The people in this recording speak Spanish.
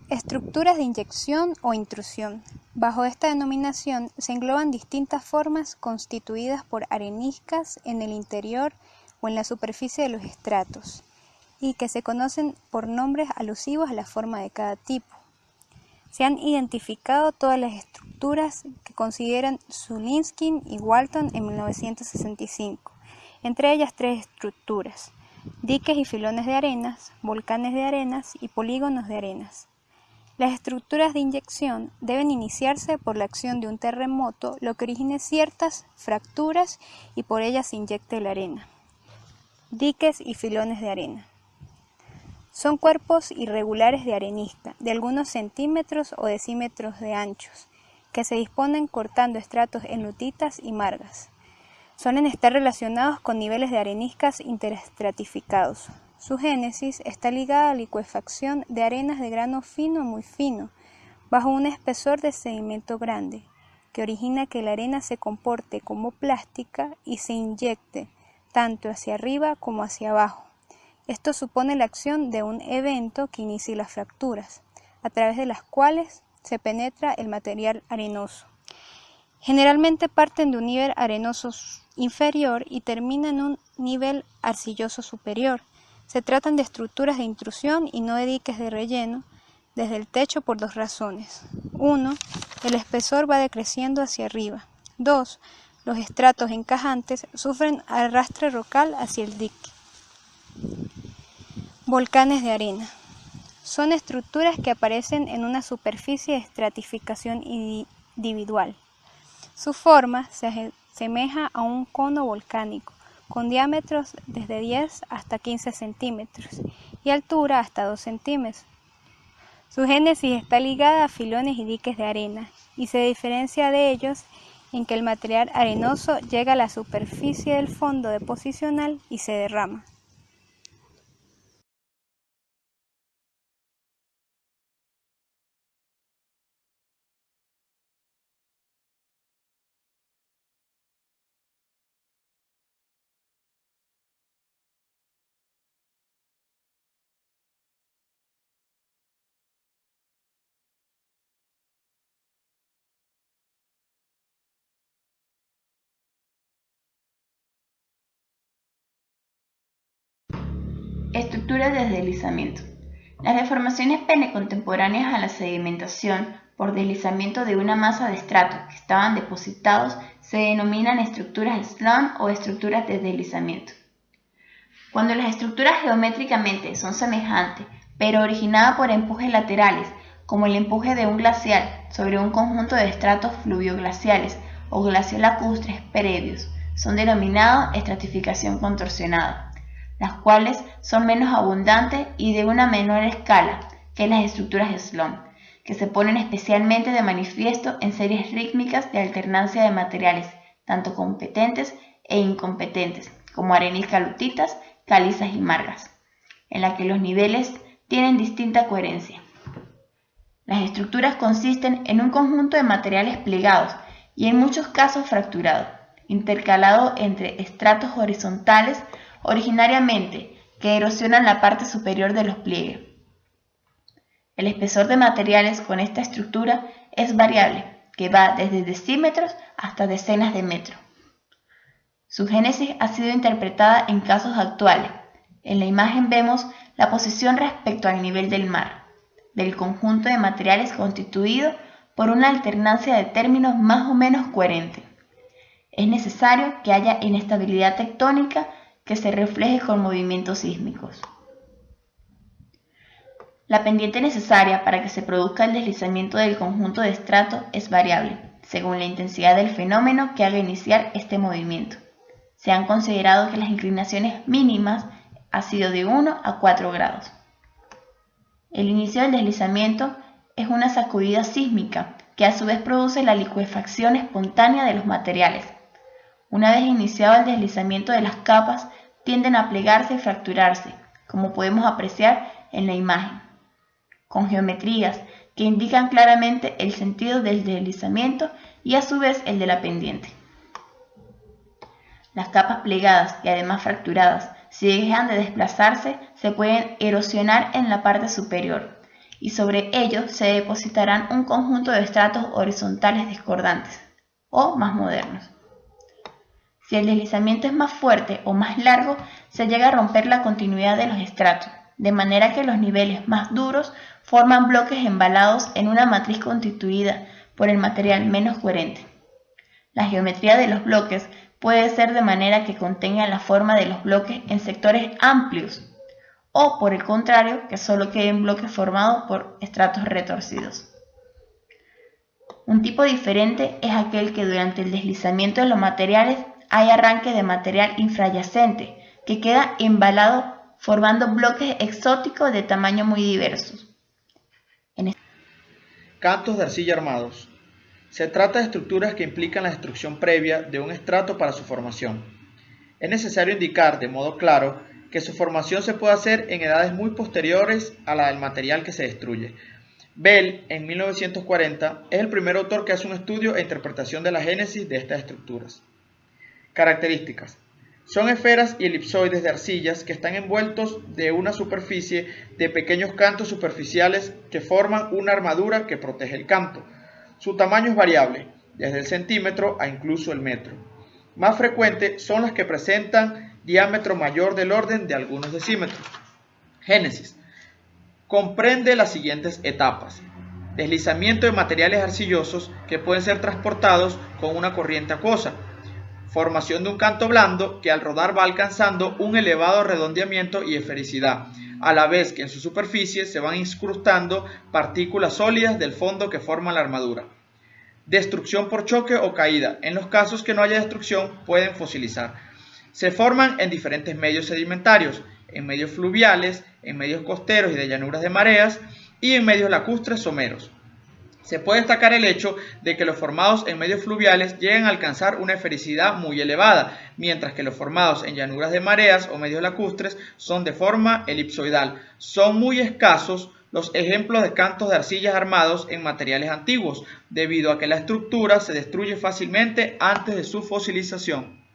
Estructuras de inyección o intrusión. Bajo esta denominación se engloban distintas formas constituidas por areniscas en el interior o en la superficie de los estratos, y que se conocen por nombres alusivos a la forma de cada tipo. Se han identificado todas las estructuras que consideran Zulinski y Walton en 1965, entre ellas 3 estructuras: diques y filones de arenas, volcanes de arenas y polígonos de arenas. Las estructuras de inyección deben iniciarse por la acción de un terremoto, lo que origine ciertas fracturas y por ellas se inyecte la arena. Diques y filones de arena. Son cuerpos irregulares de arenisca, de algunos centímetros o decímetros de anchos, que se disponen cortando estratos en lutitas y margas. Suelen estar relacionados con niveles de areniscas interestratificados. Su génesis está ligada a la licuefacción de arenas de grano fino a muy fino, bajo un espesor de sedimento grande, que origina que la arena se comporte como plástica y se inyecte tanto hacia arriba como hacia abajo. Esto supone la acción de un evento que inicie las fracturas, a través de las cuales se penetra el material arenoso. Generalmente parten de un nivel arenoso inferior y terminan en un nivel arcilloso superior. Se tratan de estructuras de intrusión y no de diques de relleno desde el techo por 2 razones. 1. El espesor va decreciendo hacia arriba. 2. Los estratos encajantes sufren arrastre rocal hacia el dique. Volcanes de arena. Son estructuras que aparecen en una superficie de estratificación individual. Su forma se asemeja a un cono volcánico, con diámetros desde 10 hasta 15 centímetros y altura hasta 2 centímetros. Su génesis está ligada a filones y diques de arena y se diferencia de ellos en que el material arenoso llega a la superficie del fondo deposicional y se derrama. Estructuras de deslizamiento. Las deformaciones penecontemporáneas a la sedimentación por deslizamiento de una masa de estratos que estaban depositados se denominan estructuras slump o estructuras de deslizamiento. Cuando las estructuras geométricamente son semejantes, pero originadas por empujes laterales, como el empuje de un glaciar sobre un conjunto de estratos fluvioglaciales o glaciolacustres previos, son denominadas estratificación contorsionada, las cuales son menos abundantes y de una menor escala que las estructuras de slump, que se ponen especialmente de manifiesto en series rítmicas de alternancia de materiales, tanto competentes e incompetentes, como arenisca-lutitas, calizas y margas, en la que los niveles tienen distinta coherencia. Las estructuras consisten en un conjunto de materiales plegados y en muchos casos fracturados, intercalados entre estratos horizontales originariamente que erosionan la parte superior de los pliegues. El espesor de materiales con esta estructura es variable, que va desde decímetros hasta decenas de metros. Su génesis ha sido interpretada en casos actuales. En la imagen vemos la posición respecto al nivel del mar, del conjunto de materiales constituido por una alternancia de términos más o menos coherente. Es necesario que haya inestabilidad tectónica que se refleje con movimientos sísmicos. La pendiente necesaria para que se produzca el deslizamiento del conjunto de estratos es variable, según la intensidad del fenómeno que haga iniciar este movimiento. Se han considerado que las inclinaciones mínimas han sido de 1 a 4 grados. El inicio del deslizamiento es una sacudida sísmica que a su vez produce la licuefacción espontánea de los materiales. Una vez iniciado el deslizamiento de las capas, tienden a plegarse y fracturarse, como podemos apreciar en la imagen, con geometrías que indican claramente el sentido del deslizamiento y a su vez el de la pendiente. Las capas plegadas y además fracturadas, si dejan de desplazarse, se pueden erosionar en la parte superior y sobre ellos se depositarán un conjunto de estratos horizontales discordantes o más modernos. Si el deslizamiento es más fuerte o más largo, se llega a romper la continuidad de los estratos, de manera que los niveles más duros forman bloques embalados en una matriz constituida por el material menos coherente. La geometría de los bloques puede ser de manera que contenga la forma de los bloques en sectores amplios, o por el contrario, que solo queden bloques formados por estratos retorcidos. Un tipo diferente es aquel que durante el deslizamiento de los materiales hay arranque de material infrayacente que queda embalado formando bloques exóticos de tamaño muy diversos. Cantos de arcilla armados. Se trata de estructuras que implican la destrucción previa de un estrato para su formación. Es necesario indicar de modo claro que su formación se puede hacer en edades muy posteriores a la del material que se destruye. Bell, en 1940, es el primer autor que hace un estudio e interpretación de la génesis de estas estructuras. Características. Son esferas y elipsoides de arcillas que están envueltos de una superficie de pequeños cantos superficiales que forman una armadura que protege el canto. Su tamaño es variable, desde el centímetro a incluso el metro. Más frecuentes son las que presentan diámetro mayor del orden de algunos decímetros. Génesis. Comprende las siguientes etapas. Deslizamiento de materiales arcillosos que pueden ser transportados con una corriente acuosa. Formación de un canto blando que al rodar va alcanzando un elevado redondeamiento y esfericidad, a la vez que en su superficie se van incrustando partículas sólidas del fondo que forman la armadura. Destrucción por choque o caída. En los casos que no haya destrucción pueden fosilizar. Se forman en diferentes medios sedimentarios, en medios fluviales, en medios costeros y de llanuras de mareas y en medios lacustres someros. Se puede destacar el hecho de que los formados en medios fluviales llegan a alcanzar una esfericidad muy elevada, mientras que los formados en llanuras de mareas o medios lacustres son de forma elipsoidal. Son muy escasos los ejemplos de cantos de arcillas armados en materiales antiguos, debido a que la estructura se destruye fácilmente antes de su fosilización.